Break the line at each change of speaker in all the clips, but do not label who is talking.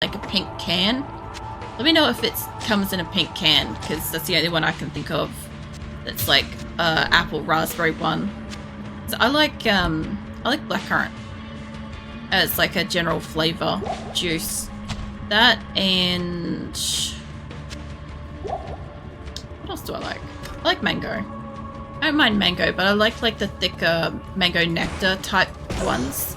like a pink can. Let me know if it comes in a pink can, because that's the only one I can think of. That's like apple raspberry one. So I like blackcurrant as like a general flavor juice. That and what else do I like? I like mango. I don't mind mango, but I like the thicker mango nectar type ones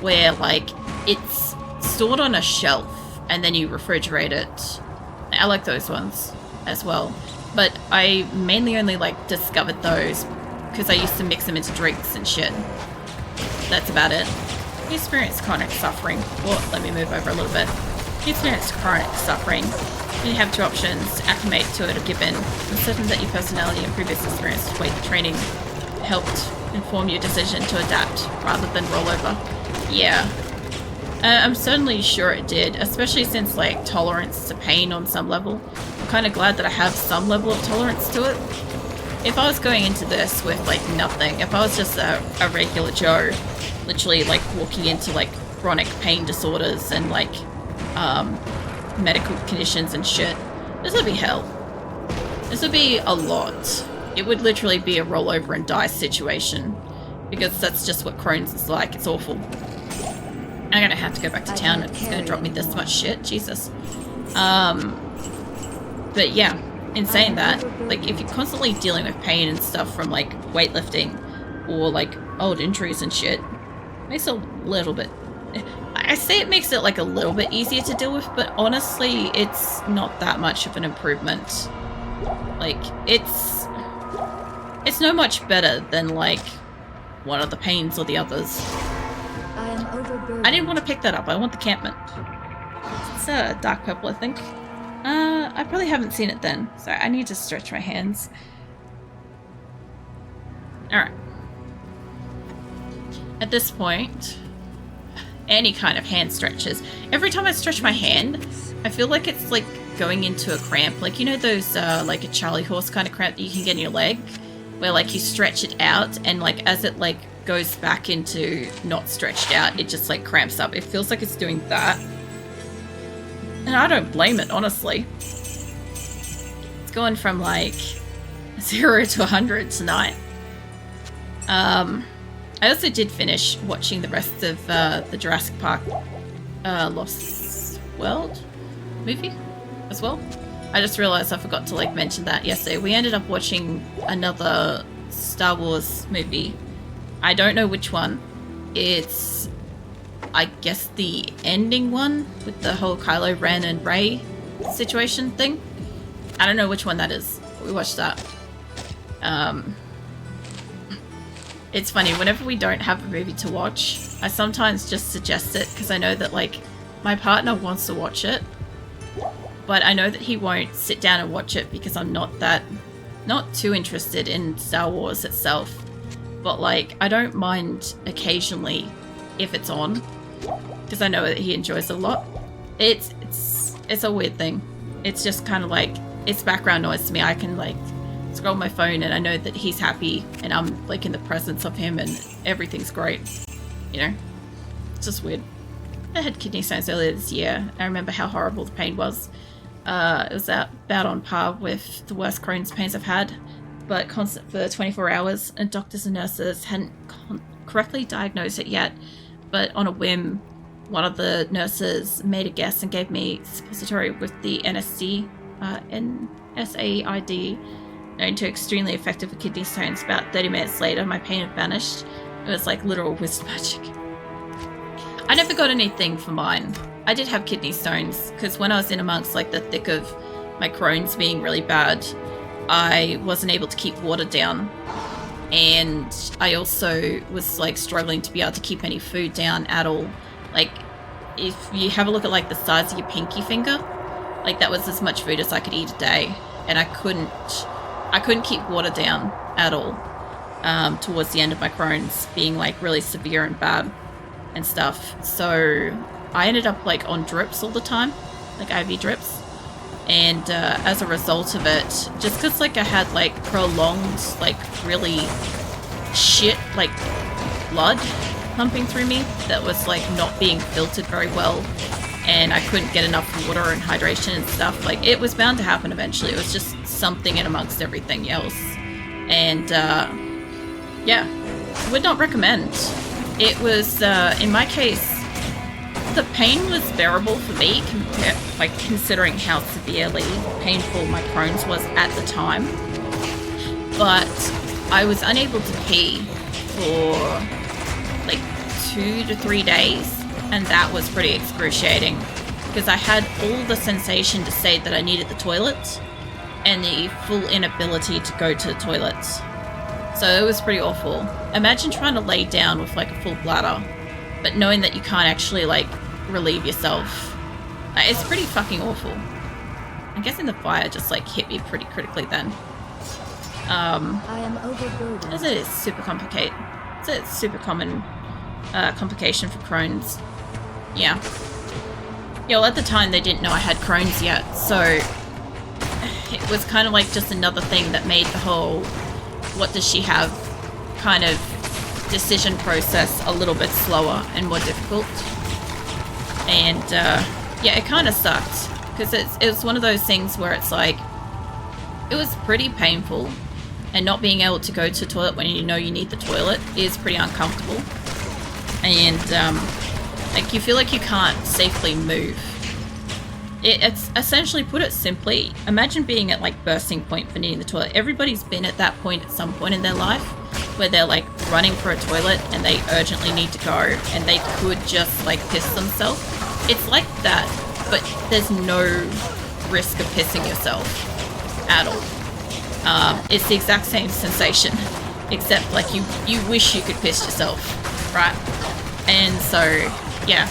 where like it's stored on a shelf and then you refrigerate it. I like those ones as well. But I mainly only like discovered those because I used to mix them into drinks and shit. That's about it. You experience chronic suffering. Well, let me move over a little bit. You experience chronic suffering. You have two options: to acclimate to it or give in. I'm certain that your personality and previous experience with weight training helped inform your decision to adapt rather than roll over. Yeah. I'm certainly sure it did, especially since like tolerance to pain on some level. I'm kind of glad that I have some level of tolerance to it. If I was going into this with like nothing, if I was just a regular Joe, literally like walking into like chronic pain disorders and like medical conditions and shit, this would be hell. This would be a lot. It would literally be a roll over and die situation, because that's just what Crohn's is like. It's awful. I'm gonna have to go back to town. It's gonna drop me this much shit. Jesus. But yeah, in saying that, like if you're constantly dealing with pain and stuff from like weightlifting or like old injuries and shit, it makes it a little bit, I say it makes it like a little bit easier to deal with, but honestly it's not that much of an improvement. Like it's no much better than like one of the pains or the others. I didn't want to pick that up. I want the Campment. It's a dark purple, I think. I probably haven't seen it then, so I need to stretch my hands. Alright. At this point, any kind of hand stretches. Every time I stretch my hand, I feel like it's like going into a cramp. Like, you know those like a Charlie horse kind of cramp that you can get in your leg? Where like you stretch it out and like as it like goes back into not stretched out, it just like cramps up. It feels like it's doing that. And I don't blame it, honestly. It's going from like 0 to 100 tonight. I also did finish watching the rest of the Jurassic Park Lost World movie as well. I just realized I forgot to like mention that yesterday. We ended up watching another Star Wars movie. I don't know which one. It's, I guess, the ending one with the whole Kylo Ren and Rey situation thing. I don't know which one that is. We watched that. It's funny, whenever we don't have a movie to watch, I sometimes just suggest it because I know that like my partner wants to watch it, but I know that he won't sit down and watch it because I'm not too interested in Star Wars itself. But like, I don't mind occasionally if it's on, because I know that he enjoys it a lot. It's a weird thing. It's just kind of like, it's background noise to me. I can like scroll my phone and I know that he's happy and I'm like in the presence of him and everything's great. You know? It's just weird. I had kidney stones earlier this year. I remember how horrible the pain was. It was about on par with the worst Crohn's pains I've had, but constant for 24 hours, and doctors and nurses hadn't correctly diagnosed it yet. But on a whim, one of the nurses made a guess and gave me suppository with the NSAID, known to extremely effective for kidney stones. About 30 minutes later, my pain had vanished. It was like literal whisk magic. I never got anything for mine. I did have kidney stones, because when I was in amongst like the thick of my Crohn's being really bad, I wasn't able to keep water down, and I also was like struggling to be able to keep any food down at all. Like if you have a look at like the size of your pinky finger, like that was as much food as I could eat a day, and I couldn't keep water down at all towards the end of my Crohn's being like really severe and bad and stuff. So I ended up like on drips all the time, like IV drips. And as a result of it, just because like I had like prolonged, like really shit, like blood pumping through me that was like not being filtered very well, and I couldn't get enough water and hydration and stuff. Like, it was bound to happen eventually. It was just something in amongst everything else. And yeah, would not recommend. It was, in my case, the pain was bearable for me, considering how severely painful my Crohn's was at the time. But I was unable to pee for like 2 to 3 days, and that was pretty excruciating because I had all the sensation to say that I needed the toilet and the full inability to go to the toilet. So it was pretty awful. Imagine trying to lay down with like a full bladder, but knowing that you can't actually like relieve yourself. It's pretty fucking awful. I'm guessing the fire just like hit me pretty critically then.
I am overburdened.
As it is super complicated. It's a super common complication for Crohn's. Yeah. Yeah, well, at the time they didn't know I had Crohn's yet, so it was kind of like just another thing that made the whole what does she have kind of decision process a little bit slower and more difficult. And yeah, it kind of sucked because it was one of those things where it's like it was pretty painful, and not being able to go to the toilet when you know you need the toilet is pretty uncomfortable. And like you feel like you can't safely move. It's essentially, put it simply, imagine being at like bursting point for needing the toilet. Everybody's been at that point at some point in their life where they're like running for a toilet and they urgently need to go and they could just like piss themselves. It's like that, but there's no risk of pissing yourself at all. It's the exact same sensation, except like you wish you could piss yourself, right? And so, yeah,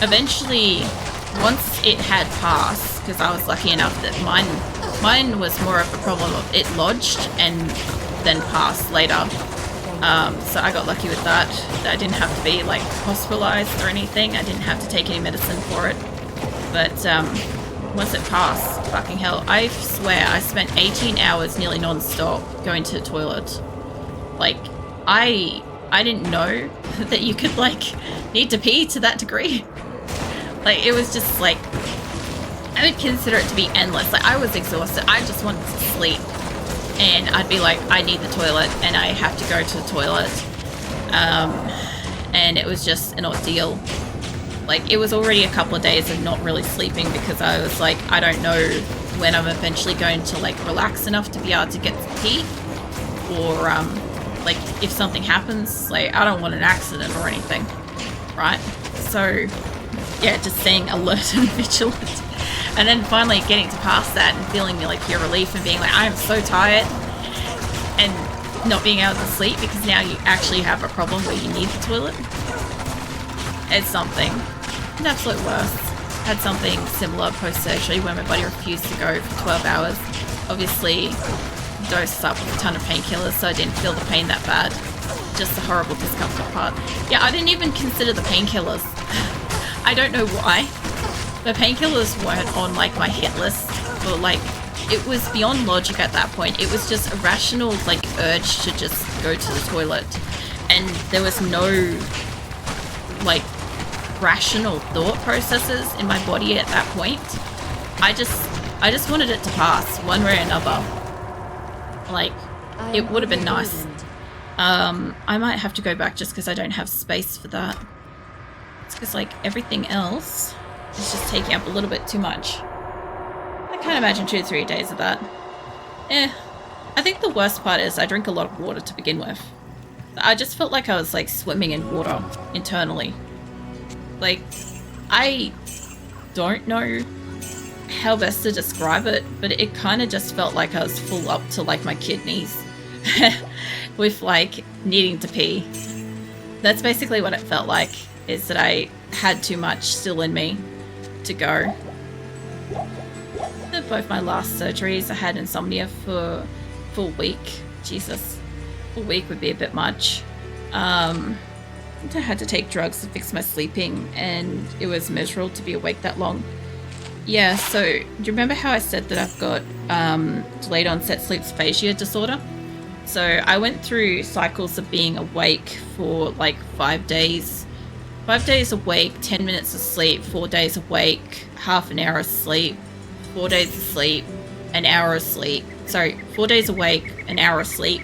eventually, once it had passed, because I was lucky enough that mine was more of a problem of it lodged and then passed later. So I got lucky with that. I didn't have to be like hospitalized or anything. I didn't have to take any medicine for it. But once it passed, fucking hell, I swear I spent 18 hours nearly non-stop going to the toilet. Like, I didn't know that you could like need to pee to that degree. Like, it was just like, I would consider it to be endless. Like, I was exhausted. I just wanted to sleep. And I'd be like, I need the toilet, and I have to go to the toilet. And it was just an ordeal. Like, it was already a couple of days of not really sleeping because I was like, I don't know when I'm eventually going to like relax enough to be able to get to pee. Or, like, if something happens, like, I don't want an accident or anything. Right? So, yeah, just staying alert and vigilant. And then finally getting to pass that and feeling like your relief and being like, I am so tired, and not being able to sleep because now you actually have a problem where you need the toilet. It's something. An absolute worst. Had something similar post-surgery where my body refused to go for 12 hours. Obviously, dosed up with a ton of painkillers, so I didn't feel the pain that bad. Just the horrible discomfort part. Yeah, I didn't even consider the painkillers. I don't know why. The painkillers weren't on like my hit list, but like it was beyond logic at that point. It was just a rational like urge to just go to the toilet, and there was no like rational thought processes in my body at that point. I just wanted it to pass one way or another. Like, it would have been nice. I might have to go back just because I don't have space for that. It's because like everything else is just taking up a little bit too much. I can't imagine 2 to 3 days of that. I think the worst part is I drink a lot of water to begin with. I just felt like I was like swimming in water internally. Like, I don't know how best to describe it, but it kind of just felt like I was full up to like my kidneys with like needing to pee. That's basically what it felt like, is that I had too much still in me to go. At both my last surgeries, I had insomnia for a week. Jesus, a week would be a bit much. I had to take drugs to fix my sleeping, and it was miserable to be awake that long. Yeah, so do you remember how I said that I've got delayed onset sleep aphasia disorder? So I went through cycles of being awake for like 5 days 5 days awake, 10 minutes of sleep, 4 days awake, half an hour of sleep, 4 days of sleep, an hour of sleep. Sorry, 4 days awake, an hour of sleep,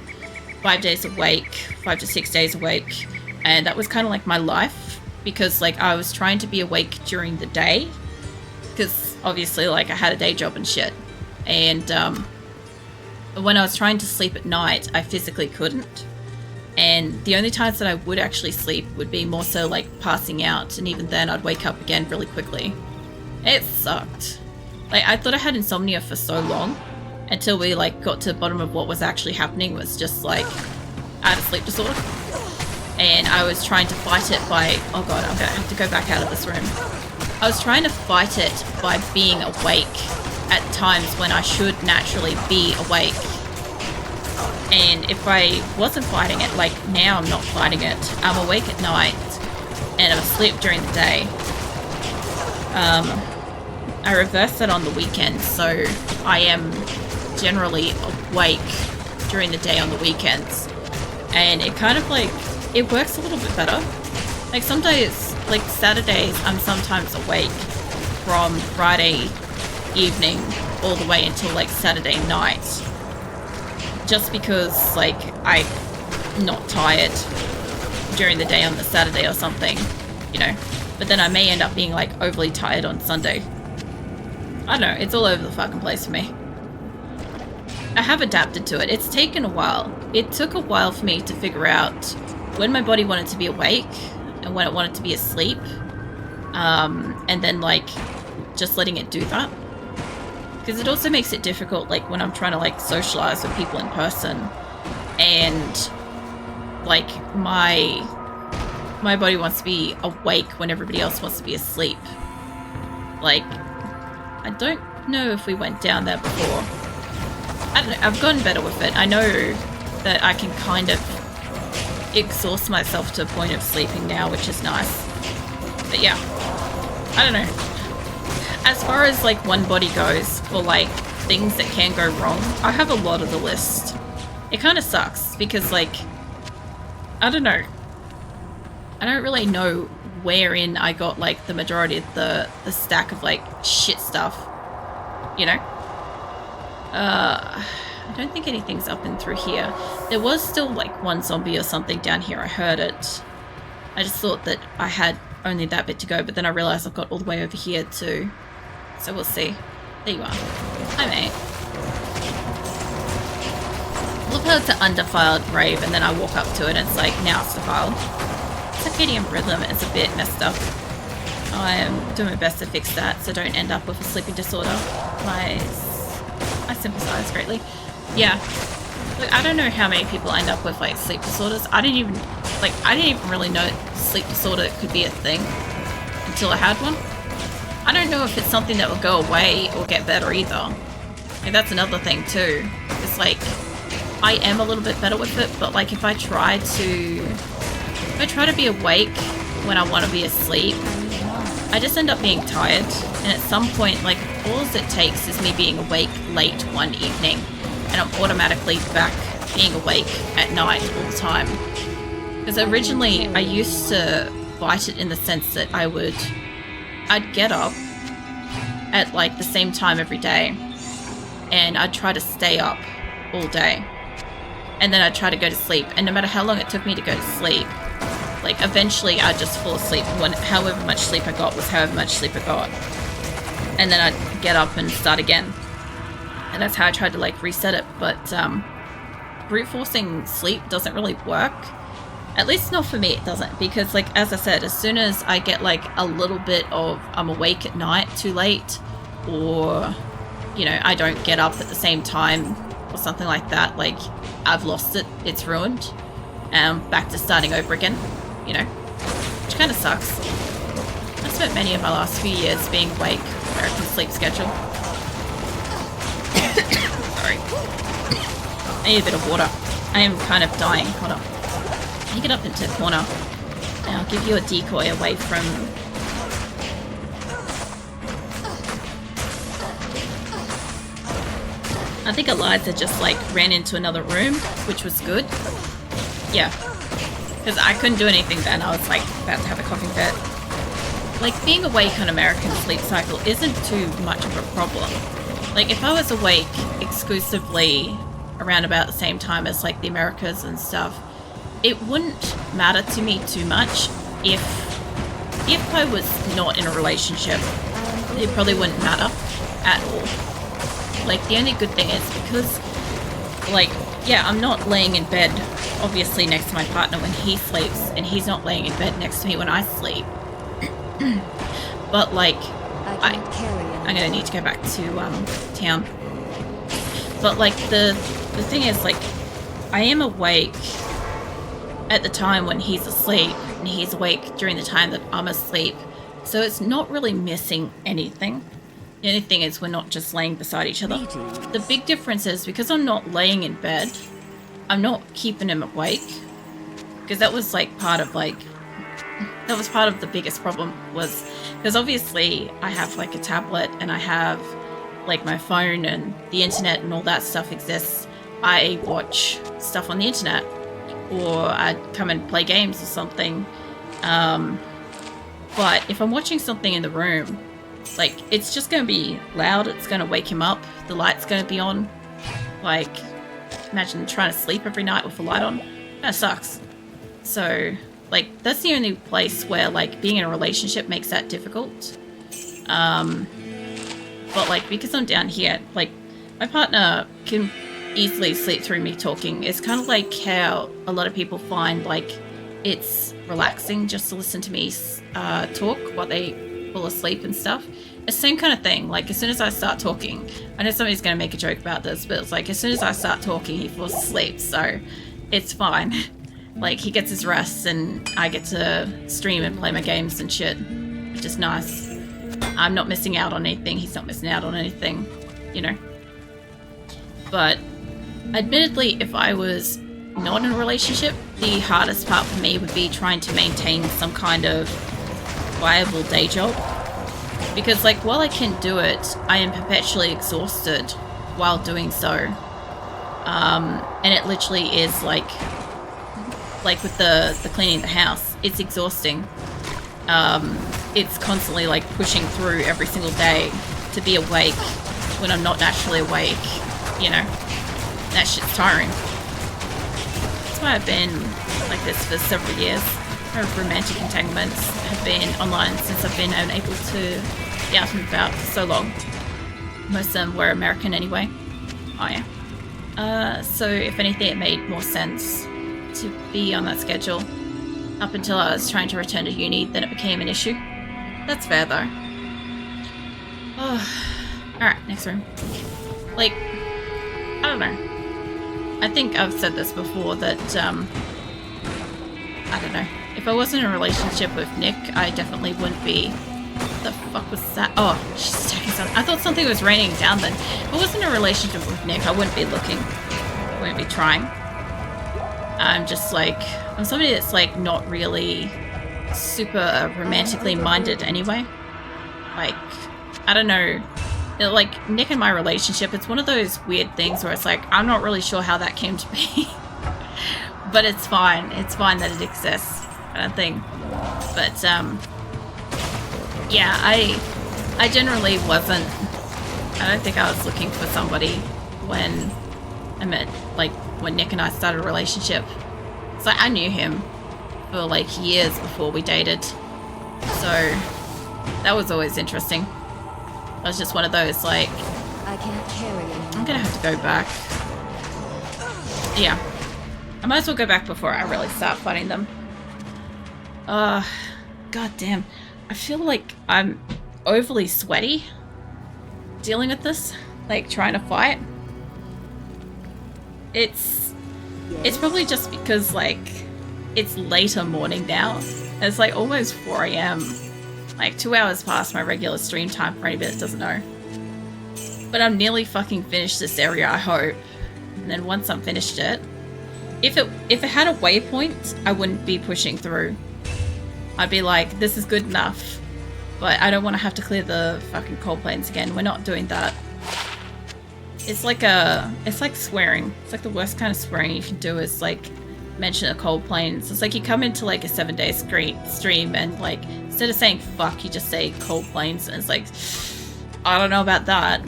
5 days awake, 5 to 6 days awake. And that was kind of like my life, because like I was trying to be awake during the day, because obviously like I had a day job and shit. And when I was trying to sleep at night, I physically couldn't. And the only times that I would actually sleep would be more so like passing out, and even then I'd wake up again really quickly. It sucked. Like, I thought I had insomnia for so long, until we like got to the bottom of what was actually happening. Was just like I had a sleep disorder, and I was trying to fight it by, oh god, I'm gonna have to go back out of this room. I was trying to fight it by being awake at times when I should naturally be awake. And if I wasn't fighting it, like now I'm not fighting it, I'm awake at night and I'm asleep during the day. I reverse that on the weekends, so I am generally awake during the day on the weekends. And it kind of like, it works a little bit better. Like some days, like Saturdays, I'm sometimes awake from Friday evening all the way until like Saturday night. Just because like I'm not tired during the day on the Saturday or something, you know. But then I may end up being like overly tired on Sunday. I don't know, it's all over the fucking place for me. I have adapted to it. It's taken a while. It took a while for me to figure out when my body wanted to be awake and when it wanted to be asleep. And then like just letting it do that. Because it also makes it difficult, like when I'm trying to like socialize with people in person, and like my body wants to be awake when everybody else wants to be asleep. Like, I don't know if we went down there before. I don't know, I've gotten better with it. I know that I can kind of exhaust myself to a point of sleeping now, which is nice. But yeah, I don't know. As far as like one body goes for like things that can go wrong, I have a lot of the list. It kind of sucks because like, I don't know. I don't really know wherein I got like the majority of the stack of like shit stuff, you know? I don't think anything's up and through here. There was still like one zombie or something down here. I heard it. I just thought that I had only that bit to go, but then I realized I've got all the way over here too. So we'll see. There you are. Hi, mate. Look how it's an undefiled grave, and then I walk up to it and it's like, now it's defiled. Circadian rhythm is a bit messed up. I am doing my best to fix that so don't end up with a sleeping disorder. I sympathize greatly. Yeah. Like, I don't know how many people end up with like sleep disorders. I didn't even really know sleep disorder could be a thing until I had one. I don't know if it's something that will go away or get better either. Like, that's another thing too. It's like, I am a little bit better with it, but like if I try to be awake when I want to be asleep, I just end up being tired. And at some point, like, all it takes is me being awake late one evening, and I'm automatically back being awake at night all the time. Because originally, I used to fight it in the sense that I'd get up at like the same time every day, and I'd try to stay up all day, and then I'd try to go to sleep, and no matter how long it took me to go to sleep, like eventually I'd just fall asleep. However much sleep I got was however much sleep I got, and then I'd get up and start again. And that's how I tried to like reset it. But brute forcing sleep doesn't really work. At least not for me, it doesn't. Because like, as I said, as soon as I get like a little bit of I'm awake at night too late, or, you know, I don't get up at the same time or something like that, like I've lost it, it's ruined. And I'm back to starting over again, you know, which kind of sucks. I spent many of my last few years being awake, American sleep schedule. Sorry. I need a bit of water. I am kind of dying. Hold on. You get up into the corner, and I'll give you a decoy away from... I think Eliza just like ran into another room, which was good. Yeah. Because I couldn't do anything then. I was like about to have a coughing fit. Like being awake on American sleep cycle isn't too much of a problem. Like if I was awake exclusively around about the same time as like the Americas and stuff, it wouldn't matter to me too much. If I was not in a relationship, it probably wouldn't matter at all. Like the only good thing is because like, yeah, I'm not laying in bed obviously next to my partner when he sleeps, and he's not laying in bed next to me when I sleep. But like I'm gonna need to go back to town. But like the thing is, like, I am awake at the time when he's asleep, and he's awake during the time that I'm asleep, so it's not really missing anything. The only thing is we're not just laying beside each other. The big difference is because I'm not laying in bed, I'm not keeping him awake, because that was like part of the biggest problem, was because obviously I have like a tablet and I have like my phone and the internet and all that stuff exists. I watch stuff on the internet, or I'd come and play games or something. But if I'm watching something in the room, like, it's just going to be loud, it's going to wake him up, the light's going to be on. Like, imagine trying to sleep every night with the light on. That sucks. So, like, that's the only place where, like, being in a relationship makes that difficult. But, like, because I'm down here, like, my partner can easily sleep through me talking. It's kind of like how a lot of people find, like, it's relaxing just to listen to me talk while they fall asleep and stuff. It's the same kind of thing. Like, as soon as I start talking, I know somebody's going to make a joke about this, but it's like, as soon as I start talking, he falls asleep, so it's fine. Like, he gets his rest, and I get to stream and play my games and shit, which is nice. I'm not missing out on anything, he's not missing out on anything, you know. But admittedly, if I was not in a relationship, the hardest part for me would be trying to maintain some kind of viable day job. Because, like, while I can do it, I am perpetually exhausted while doing so. And it literally is like with the cleaning the house, it's exhausting. It's constantly like pushing through every single day to be awake when I'm not naturally awake, you know. That shit's tiring. That's why I've been like this for several years. My romantic entanglements have been online since I've been unable to be out and about for so long. Most of them were American anyway. Oh yeah. So if anything, it made more sense to be on that schedule up until I was trying to return to uni, then it became an issue. That's fair though. Oh. Alright, next room. Like, I don't know. I think I've said this before that, I don't know. If I wasn't in a relationship with Nick, I definitely wouldn't be. What the fuck was that? Oh, she's attacking something. I thought something was raining down then. If I wasn't in a relationship with Nick, I wouldn't be looking. I wouldn't be trying. I'm just like, I'm somebody that's like not really super romantically minded anyway. Like, I don't know. Like, Nick and my relationship, it's one of those weird things where it's like, I'm not really sure how that came to be. But it's fine. It's fine that it exists, kind of thing. But, yeah, I generally wasn't, I don't think I was looking for somebody when I met, like, when Nick and I started a relationship. So I knew him for, like, years before we dated. So that was always interesting. I was just one of those, like,
I can't carry it.
I'm gonna have to go back. Yeah. I might as well go back before I really start fighting them. God damn. I feel like I'm overly sweaty dealing with this. Like, trying to fight. It's probably just because, like, it's later morning now. It's like almost 4 a.m. Like 2 hours past my regular stream time for anybody that doesn't know. But I'm nearly fucking finished this area, I hope. And then once I'm finished it, if it had a waypoint, I wouldn't be pushing through. I'd be like, this is good enough. But I don't want to have to clear the fucking coal plains again. We're not doing that. It's like swearing. It's like the worst kind of swearing you can do is like mention of cold planes. It's like you come into like a 7-day stream and like instead of saying fuck, you just say cold planes, and it's like, I don't know about that.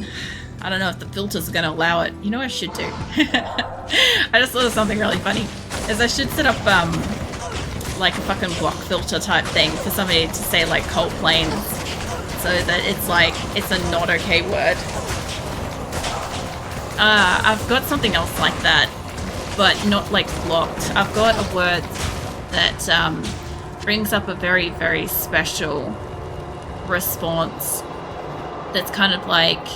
I don't know if the filters are gonna allow it. You know what I should do? I just thought of something really funny. Is I should set up like a fucking block filter type thing for somebody to say like cold planes, so that it's like it's a not okay word. I've got something else like that, but not like blocked. I've got a word that brings up a very, very special response that's kind of like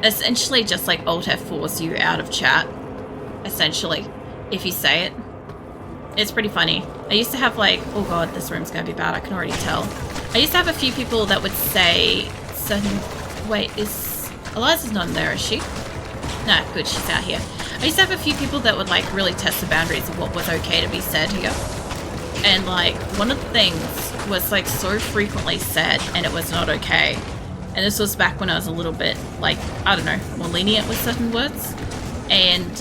essentially just like Alt F4s you out of chat, essentially, if you say it. It's pretty funny. I used to have like, oh god, this room's gonna be bad, I can already tell. I used to have a few people that would say certain... Wait, is... Eliza's not in there, is she? No, good, she's out here. I used to have a few people that would like really test the boundaries of what was okay to be said here. And like, one of the things was like so frequently said and it was not okay. And this was back when I was a little bit like, I don't know, more lenient with certain words. And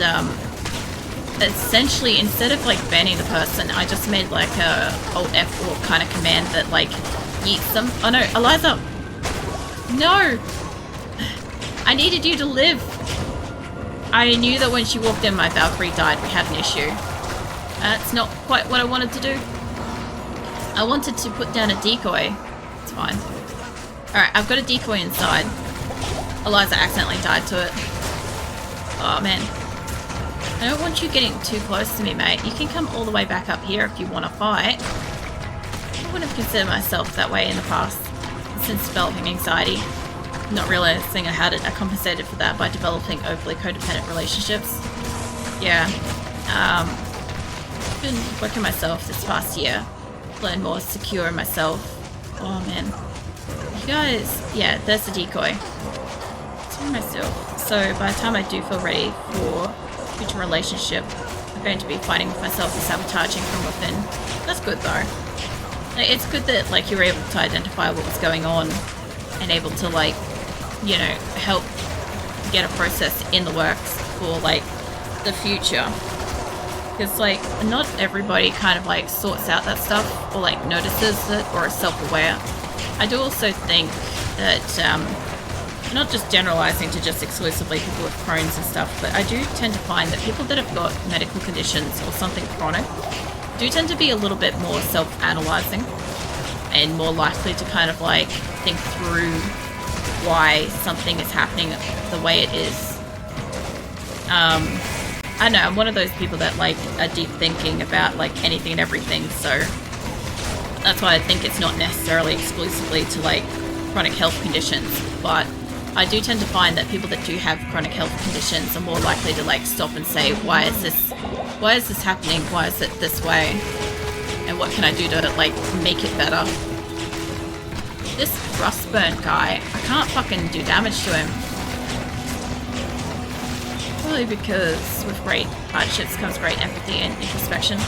essentially, instead of like banning the person, I just made like a Alt F4 kind of command that like yeets them. Oh no, Eliza! No! I needed you to live! I knew that when she walked in, my Valkyrie died. We had an issue. That's not quite what I wanted to do. I wanted to put down a decoy. It's fine. Alright, I've got a decoy inside. Eliza accidentally died to it. Oh man. I don't want you getting too close to me, mate. You can come all the way back up here if you want to fight. I wouldn't have considered myself that way in the past, since developing anxiety. Not realizing I had it, I compensated for that by developing overly codependent relationships. Yeah. I've been working myself this past year. Learn more secure in myself. Oh man. You guys, yeah, there's the decoy. To myself. So by the time I do feel ready for future relationship, I'm going to be fighting with myself and sabotaging from within. That's good though. It's good that like you were able to identify what was going on and able to like, you know, help get a process in the works for like the future. Because like not everybody kind of like sorts out that stuff or like notices it or is self-aware. I do also think that not just generalizing to just exclusively people with Crohn's and stuff, but I do tend to find that people that have got medical conditions or something chronic do tend to be a little bit more self-analyzing and more likely to kind of like think through why something is happening the way it is. I don't know, I'm one of those people that like are deep thinking about like anything and everything, so that's why I think it's not necessarily exclusively to like chronic health conditions, but I do tend to find that people that do have chronic health conditions are more likely to like stop and say, why is this happening? Why is it this way? And what can I do to like make it better? This Rustburn guy, I can't fucking do damage to him. Probably because with great hardships comes great empathy and introspection.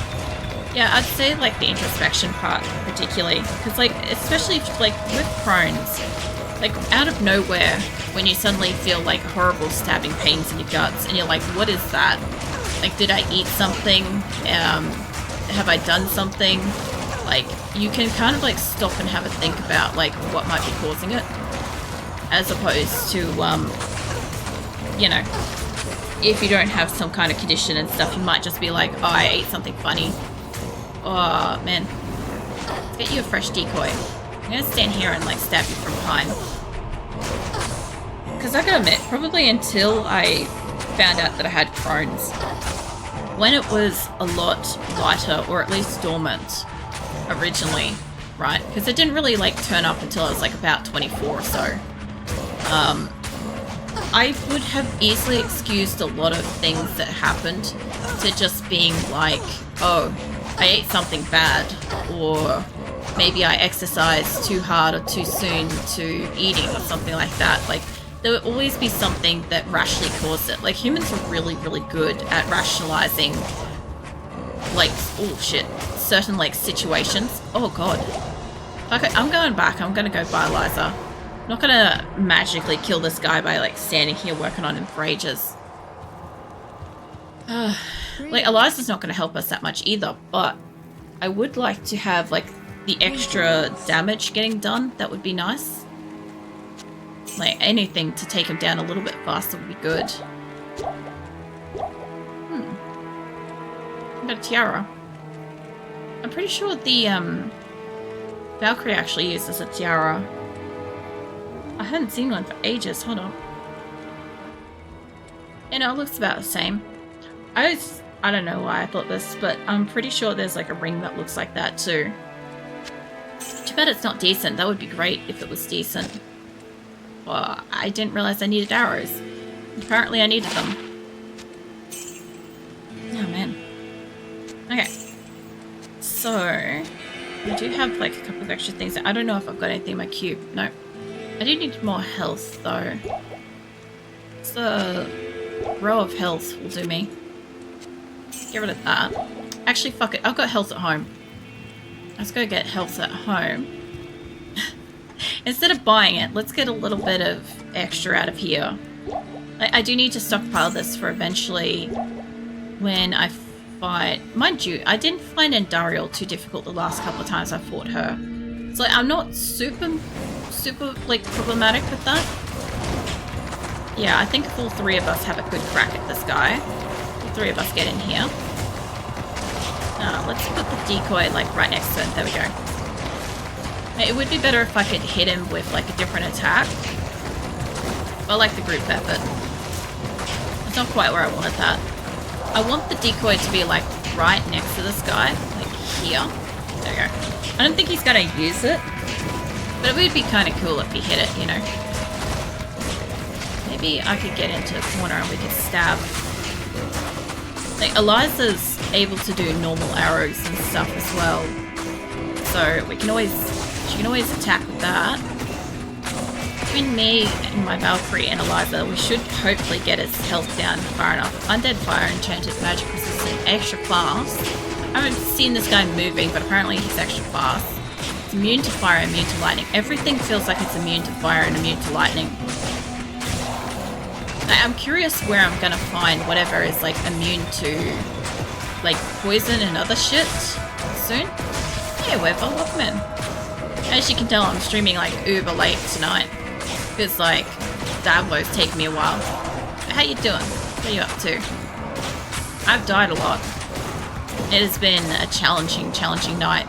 Yeah, I'd say like the introspection part particularly, because like especially if, like with Crohn's, like out of nowhere when you suddenly feel like horrible stabbing pains in your guts and you're like, what is that? Like, did I eat something? Have I done something? Like, you can kind of like stop and have a think about like what might be causing it, as opposed to you know, if you don't have some kind of condition and stuff, you might just be like, oh, I ate something funny. Oh man, let's get you a fresh decoy. I'm gonna stand here and like stab you from behind. Because I gotta admit, probably until I found out that I had Crohn's, when it was a lot lighter, or at least dormant originally, right? Because it didn't really like turn up until I was like about 24 or so. I would have easily excused a lot of things that happened to just being like, oh, I ate something bad, or maybe I exercised too hard or too soon to eating or something like that. Like, there would always be something that rationally caused it. Like, humans are really, really good at rationalizing, like, oh shit, certain, like, situations. Oh god. Okay, I'm going back. I'm gonna go buy Liza. I'm not gonna magically kill this guy by, like, standing here working on him for ages. Like, Eliza's not going to help us that much either, but I would like to have, like, the extra damage getting done. That would be nice. Like, anything to take him down a little bit faster would be good. Got a tiara. I'm pretty sure the, Valkyrie actually uses a tiara. I hadn't seen one for ages. Hold on. You know, it looks about the same. I don't know why I thought this, but I'm pretty sure there's like a ring that looks like that too. Too bad it's not decent. That would be great if it was decent. Well, I didn't realize I needed arrows. Apparently I needed them. Oh man. Okay. So, I do have like a couple of extra things. I don't know if I've got anything in my cube. No. I do need more health though. It's a row of health will do me. Get rid of that. Actually, fuck it. I've got health at home. Let's go get health at home. Instead of buying it, let's get a little bit of extra out of here. I do need to stockpile this for eventually when I fight. Mind you, I didn't find Endariel too difficult the last couple of times I fought her. So like, I'm not super like problematic with that. Yeah, I think if all three of us have a good crack at this guy, all three of us get in here. Let's put the decoy like right next to it. There we go. It would be better if I could hit him with like a different attack. I like the group effort. It's not quite where I wanted that. I want the decoy to be like right next to this guy, like here. There we go. I don't think he's gonna use it, but it would be kind of cool if he hit it, you know. Maybe I could get into a corner and we could stab. Like, Eliza's able to do normal arrows and stuff as well. So she can always attack with that. Between me and my Valkyrie and Eliza, we should hopefully get his health down far enough. Undead Fire, Enchanted Magic Resistant, extra fast. I haven't seen this guy moving, but apparently he's extra fast. It's immune to fire, immune to lightning. Everything feels like it's immune to fire and immune to lightning. I'm curious where I'm gonna find whatever is like immune to like poison and other shit soon. Hey Weber, welcome in. As you can tell, I'm streaming like uber late tonight because like Diablo's taken me a while. How you doing? What are you up to? I've died a lot. It has been a challenging night.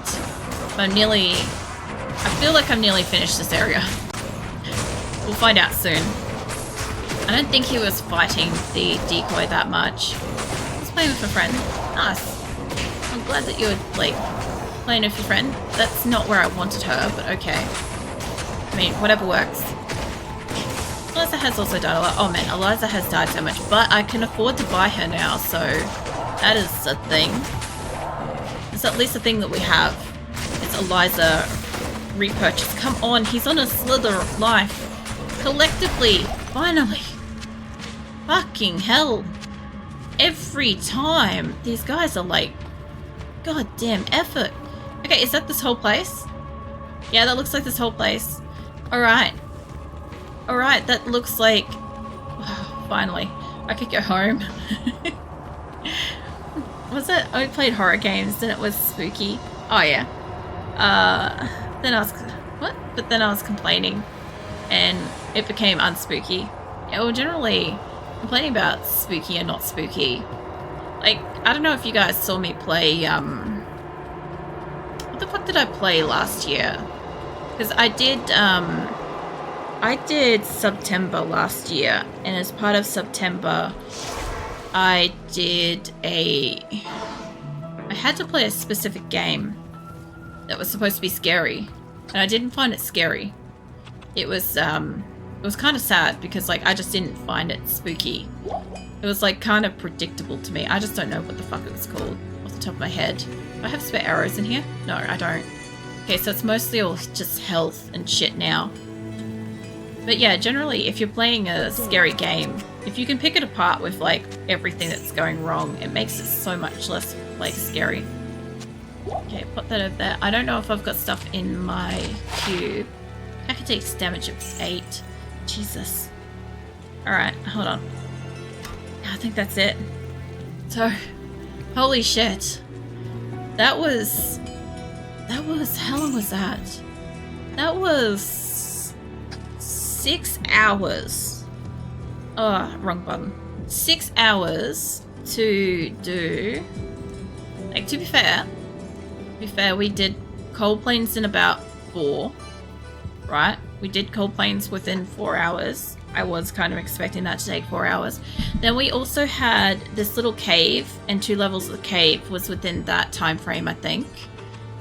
But I feel like I'm nearly finished this area. We'll find out soon. I don't think he was fighting the decoy that much. He's playing with a friend. Nice. I'm glad that you were, like, playing with your friend. That's not where I wanted her, but okay. I mean, whatever works. Eliza has also died a lot. Oh man, Eliza has died so much, but I can afford to buy her now, so that is a thing. It's at least a thing that we have. It's Eliza repurchase. Come on, he's on a slither of life. Collectively, finally. Fucking hell. Every time. These guys are like, goddamn effort. Okay, is that this whole place? Yeah, that looks like this whole place. Alright. Alright, that looks like... Oh, finally. I could go home. Was it? I played horror games and it was spooky. Oh yeah. Then I was... What? But then I was complaining. And it became unspooky. Yeah, well, generally... complaining about spooky and not spooky. Like, I don't know if you guys saw me play, what the fuck did I play last year? Because I did September last year, and as part of September, I had to play a specific game that was supposed to be scary, and I didn't find it scary. It was kind of sad because, like, I just didn't find it spooky. It was, like, kind of predictable to me. I just don't know what the fuck it was called off the top of my head. Do I have spare arrows in here? No, I don't. Okay, so it's mostly all just health and shit now. But yeah, generally, if you're playing a scary game, if you can pick it apart with, like, everything that's going wrong, it makes it so much less, like, scary. Okay, put that over there. I don't know if I've got stuff in my cube. I could take damage of 8. Jesus. Alright, hold on. I think that's it. So, holy shit. That was, how long was that? That was 6 hours. Oh, wrong button. 6 hours to do, like, to be fair, we did Cold Plains in about 4, right? We did Cold Plains within 4 hours. I was kind of expecting that to take 4 hours. Then we also had this little cave, and 2 levels of the cave was within that time frame, I think.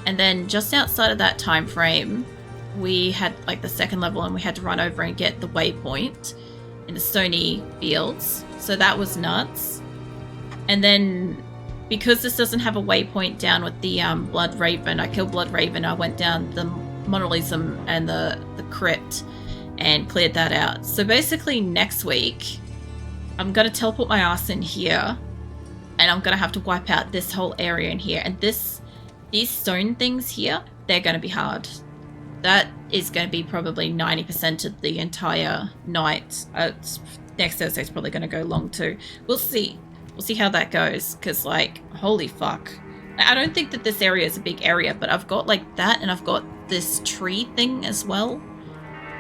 And then just outside of that time frame, we had like the 2nd level, and we had to run over and get the waypoint in the stony fields. So that was nuts. And then because this doesn't have a waypoint down with the Blood Raven, I killed Blood Raven. I went down the Monolism and the crypt and cleared that out. So basically next week, I'm going to teleport my ass in here, and I'm going to have to wipe out this whole area in here. And these stone things here, they're going to be hard. That is going to be probably 90% of the entire night. Next Thursday's probably going to go long too. We'll see. We'll see how that goes, because, like, holy fuck. I don't think that this area is a big area, but I've got, like, that, and I've got this tree thing as well.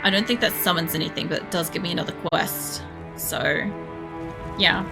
I don't think that summons anything, but it does give me another quest. So, yeah.